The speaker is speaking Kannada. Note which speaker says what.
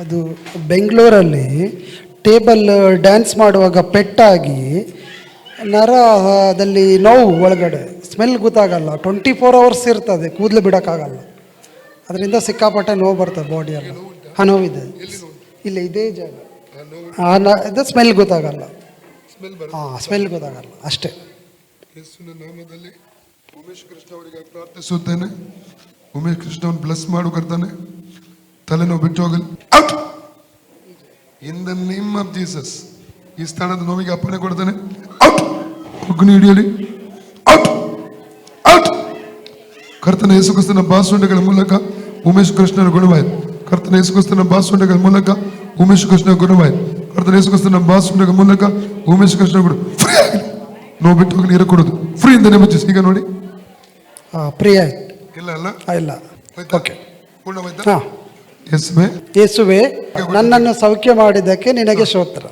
Speaker 1: ಅದು ಬೆಂಗಳೂರಲ್ಲಿ ಟೇಬಲ್ ಡ್ಯಾನ್ಸ್ ಮಾಡುವಾಗ ಪೆಟ್ಟಾಗಿ ನರದಲ್ಲಿ ನೋವು, ಒಳಗಡೆ ಸ್ಮೆಲ್ ಗೊತ್ತಾಗಲ್ಲ, 24 hours ಇರ್ತದೆ, ಕೂದಲು ಬಿಡೋಕ್ಕಾಗಲ್ಲ. ಅದರಿಂದ ಸಿಕ್ಕಾಪಟ್ಟೆ ನೋವು ಬರ್ತದೆ ಬಾಡಿಯೆಲ್ಲ. ನೋವಿದೆ, ಇಲ್ಲ ಇದೇ ಜಾಗ. ಇದು ಸ್ಮೆಲ್ ಗೊತ್ತಾಗಲ್ಲ. ಸ್ಮೆಲ್ ಗೊತ್ತಾಗಲ್ಲ ಅಷ್ಟೇ.
Speaker 2: ಯೇಸುವಿನ ನಾಮದಲ್ಲಿ ಉಮೇಶ್ ಕೃಷ್ಣ ಅವರಿಗೆ ಪ್ರಾರ್ಥಿಸುತ್ತೇನೆ. ಉಮೇಶ್ ಕೃಷ್ಣ ಅವನು ಬ್ಲೆಸ್ ಮಾಡು ಕರ್ತಾನೆ. ತಲೆನೋವು ಬಿಟ್ಟು ಹೋಗಲಿ. Out in the name of Jesus. ಈ ಸ್ಥಳದ ನೋವಿಗೆ ಅಪ್ಪಣೆ ಕೊಡ್ತಾನೆ. ಔಟ್ ಕುಗ್ಗುನಿ ಹಿಡಿಯಲಿ. ಔಟ್ ಔಟ್ ಕರ್ತನ ಯೇಸು ಕ್ರಿಸ್ತನ ಬಾಸುಂಡೆಗಳ ಮೂಲಕ ಉಮೇಶ್ ಕೃಷ್ಣನ ಗುಣವಾಯಿತು. ಕರ್ತನ ಯೇಸು ಕ್ರಿಸ್ತನ ಬಾಸುಂಡೆಗಳ ಮೂಲಕ ಉಮೇಶ್ ಕೃಷ್ಣ ಗುಣವಾಯಿತು. ಕರ್ತನ ಯೇಸು ಕ್ರಿಸ್ತನ ಬಾಸುಂಡೆಗಳ ಮೂಲಕ ಉಮೇಶ್ ಕೃಷ್ಣ ಗುಣ ಫ್ರೀ ಆಗಲಿ. ನೋವು ಬಿಟ್ಟು ಹೋಗಿ ನೀರು ಕೊಡೋದು ಫ್ರೀ ಇಂದನೇ ಮುಚ್ಚಿಸಿ. ಈಗ ನೋಡಿ
Speaker 1: ಫ್ರೀ ಆಯ್ತು.
Speaker 2: ಇಲ್ಲ ಅಲ್ಲ
Speaker 1: ಇಲ್ಲ. ಓಕೆ,
Speaker 2: ಪೂರ್ಣವಾಯ್ತಾ?
Speaker 1: ಹಾಂ.
Speaker 2: ಯೇಸುವೇ
Speaker 1: ಯೇಸುವೆ, ನನ್ನನ್ನು ಸೌಖ್ಯ ಮಾಡಿದ್ದಕ್ಕೆ ನಿನಗೆ ಸ್ತೋತ್ರ.